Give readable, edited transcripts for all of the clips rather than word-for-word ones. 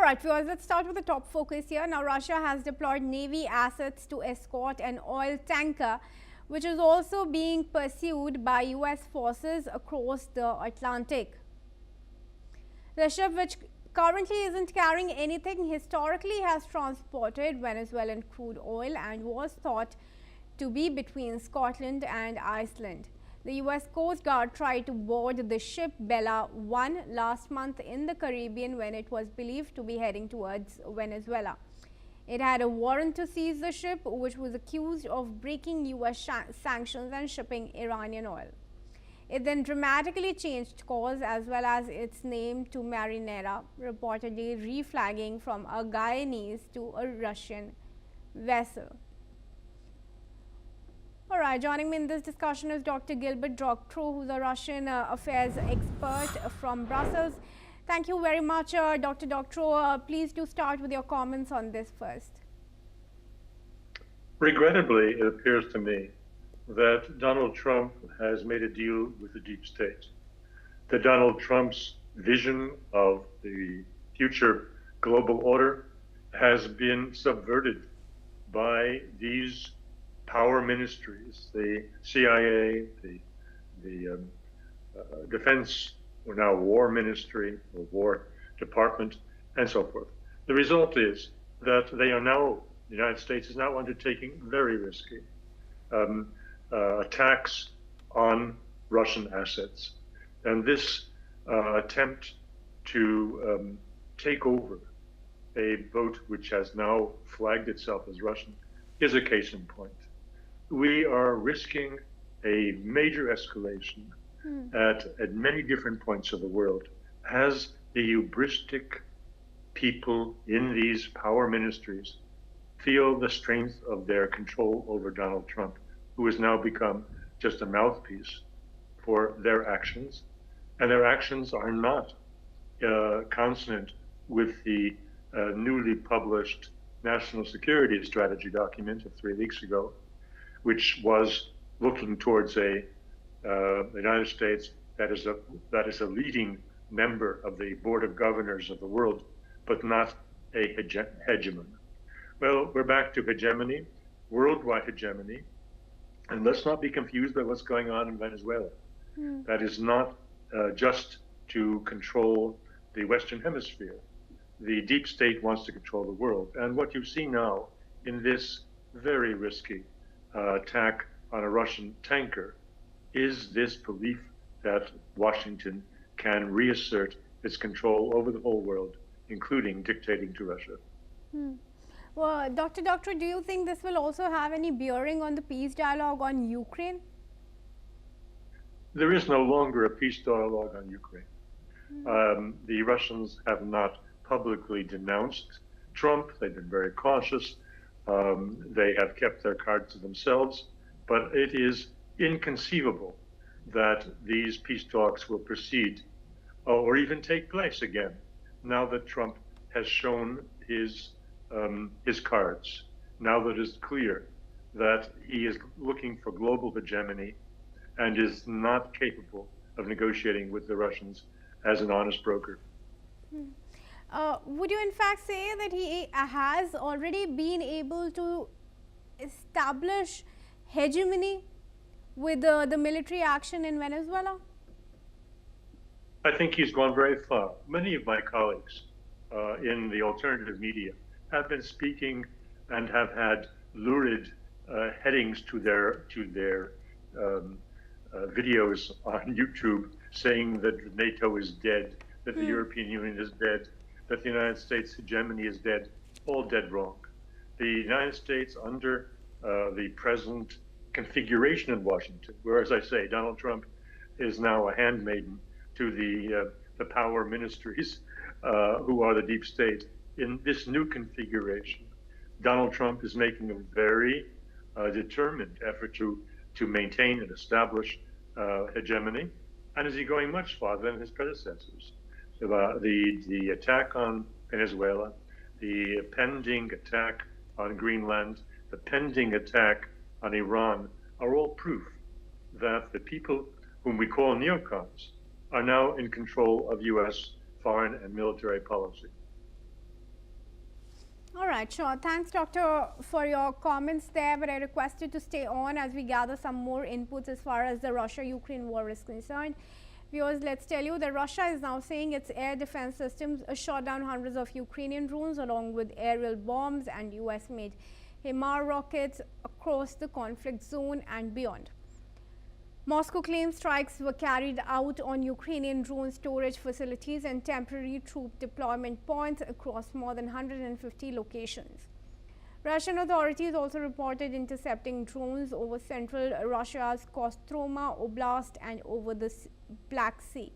All right, viewers, let's start with the top focus here. Now, Russia has deployed Navy assets to escort an oil tanker, which is also being pursued by U.S. forces across the Atlantic. The ship, which currently isn't carrying anything, historically has transported Venezuelan crude oil and was thought to be between Scotland and Iceland. The U.S. Coast Guard tried to board the ship Bella 1 last month in the Caribbean when it was believed to be heading towards Venezuela. It had a warrant to seize the ship, which was accused of breaking U.S. sanctions and shipping Iranian oil. It then dramatically changed course as well as its name to Marinera, reportedly reflagging from a Guyanese to a Russian vessel. All right, joining me in this discussion is Dr. Gilbert Doctorow, who's a Russian affairs expert from Brussels. Thank you very much, Dr. Doctorow. Please do start with your comments on this first. Regrettably, it appears to me that Donald Trump has made a deal with the deep state. That Donald Trump's vision of the future global order has been subverted by these power ministries, the CIA, the Defense, or now War Ministry, or War Department, and so forth. The result is that they are now, the United States is now undertaking very risky attacks on Russian assets. And this attempt to take over a boat which has now flagged itself as Russian is a case in point. We are risking a major escalation at many different points of the world as the hubristic people in these power ministries feel the strength of their control over Donald Trump, who has now become just a mouthpiece for their actions. And their actions are not consonant with the newly published National Security Strategy document of 3 weeks ago, which was looking towards the United States that is a leading member of the Board of Governors of the world, but not a hegemon. Well, we're back to hegemony, worldwide hegemony, and let's not be confused by what's going on in Venezuela. That is not just to control the Western Hemisphere. The deep state wants to control the world, and what you see now in this very risky attack on a Russian tanker is this belief that Washington can reassert its control over the whole world, including dictating to Russia. Well, Dr. Doctorow, do you think this will also have any bearing on the peace dialogue on Ukraine? There is no longer a peace dialogue on Ukraine. The Russians have not publicly denounced Trump. They've been very cautious. They have kept their cards to themselves, but it is inconceivable that these peace talks will proceed or even take place again now that Trump has shown his cards, now that it's clear that he is looking for global hegemony and is not capable of negotiating with the Russians as an honest broker. Would you in fact say that he has already been able to establish hegemony with the military action in Venezuela? I think he's gone very far. Many of my colleagues in the alternative media have been speaking and have had lurid headings to their videos on YouTube saying that NATO is dead, that the European Union is dead, that the United States hegemony is dead, all dead wrong. The United States under the present configuration in Washington, where, as I say, Donald Trump is now a handmaiden to the power ministries who are the deep state. In this new configuration, Donald Trump is making a very determined effort to maintain and establish hegemony, and is he going much farther than his predecessors? The attack on Venezuela, the pending attack on Greenland, the pending attack on Iran are all proof that the people whom we call neocons are now in control of U.S. foreign and military policy. All right, sure. Thanks, Doctor, for your comments there. But I request you to stay on as we gather some more inputs as far as the Russia-Ukraine war is concerned. Viewers, let's tell you that Russia is now saying its air defense systems shot down hundreds of Ukrainian drones along with aerial bombs and US-made HIMARS rockets across the conflict zone and beyond. Moscow claims strikes were carried out on Ukrainian drone storage facilities and temporary troop deployment points across more than 150 locations. Russian authorities also reported intercepting drones over central Russia's Kostroma Oblast and over the Black Sea.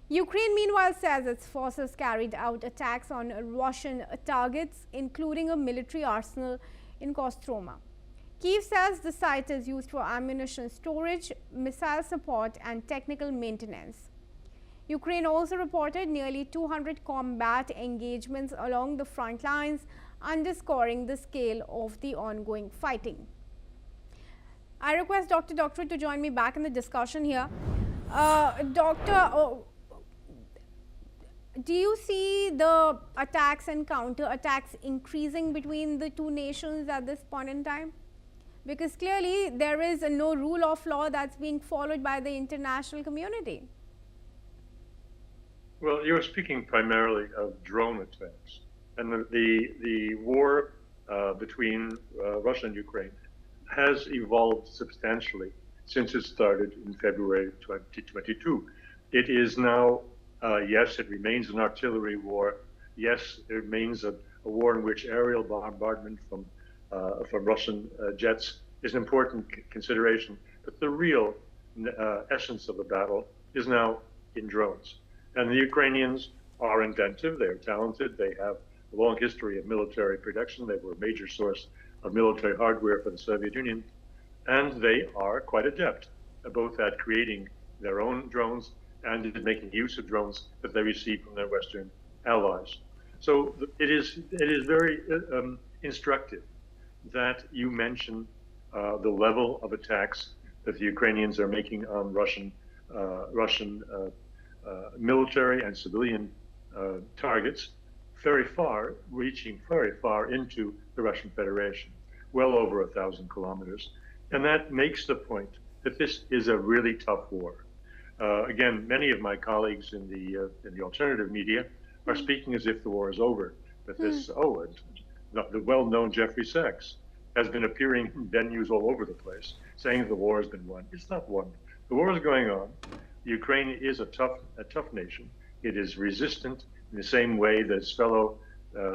Ukraine, meanwhile, says its forces carried out attacks on Russian targets, including a military arsenal in Kostroma. Kyiv says the site is used for ammunition storage, missile support and technical maintenance. Ukraine also reported nearly 200 combat engagements along the front lines, underscoring the scale of the ongoing fighting. I request Dr. Doctor to join me back in the discussion here. Doctor, do you see the attacks and counter-attacks increasing between the two nations at this point in time? Because clearly there is no rule of law that's being followed by the international community. Well, you're speaking primarily of drone attacks. And the war between Russia and Ukraine has evolved substantially since it started in February 2022. It is now, yes, it remains an artillery war. Yes, it remains a war in which aerial bombardment from Russian jets is an important consideration. But the real essence of the battle is now in drones. And the Ukrainians are inventive, they're talented, they have a long history of military production, they were a major source of military hardware for the Soviet Union, and they are quite adept both at creating their own drones and in making use of drones that they receive from their Western allies. So it is very instructive that you mention the level of attacks that the Ukrainians are making on Russian military and civilian targets, reaching very far into the Russian Federation, well over 1,000 kilometers. And that makes the point that this is a really tough war. Again, many of my colleagues in the alternative media are speaking as if the war is over. But the well-known Jeffrey Sachs has been appearing in venues all over the place, saying the war has been won. It's not won. The war is going on. Ukraine is a tough nation. It is resistant in the same way that its fellow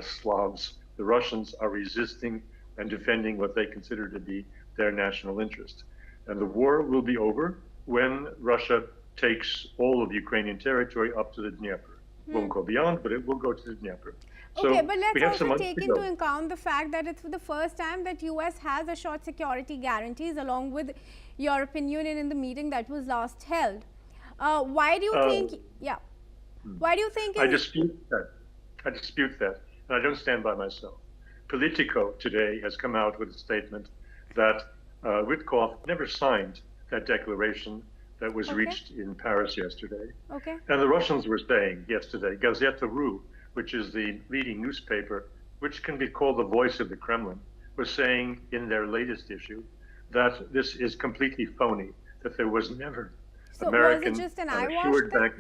Slavs, the Russians, are resisting and defending what they consider to be their national interest. And the war will be over when Russia takes all of Ukrainian territory up to the Dnieper. It won't go beyond, but it will go to the Dnieper. Okay, but let's also take into account the fact that it's for the first time that US has assured security guarantees along with European Union in the meeting that was last held. Why do you think, why do you think... I dispute that. And I don't stand by myself. Politico today has come out with a statement that Witkoff never signed that declaration that was reached in Paris yesterday. Okay. And the Russians were saying yesterday, Gazeta Ru, which is the leading newspaper, which can be called the voice of the Kremlin, was saying in their latest issue that this is completely phony, that there was never American was it just an eyewash?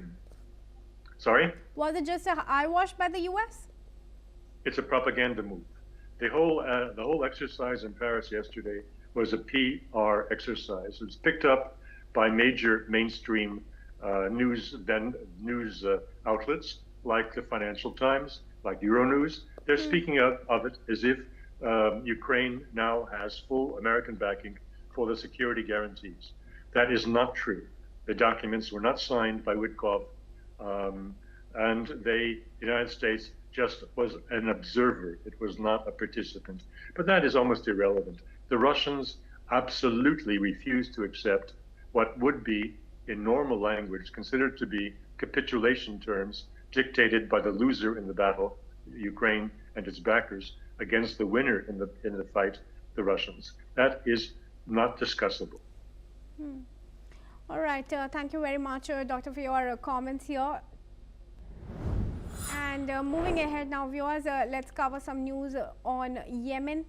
Sorry? Was it just an eyewash by the US? It's a propaganda move. The whole exercise in Paris yesterday was a PR exercise. It was picked up by major mainstream news outlets like the Financial Times, like Euronews. They're speaking of it as if Ukraine now has full American backing for the security guarantees. That is not true. The documents were not signed by Witkoff, and the United States just was an observer. It was not a participant. But that is almost irrelevant. The Russians absolutely refused to accept what would be, in normal language, considered to be capitulation terms dictated by the loser in the battle, Ukraine and its backers, against the winner in the fight, the Russians. That is not discussable. All right. Thank you very much, Doctor, for your comments here. And And moving ahead now, viewers, let's cover some news on Yemen.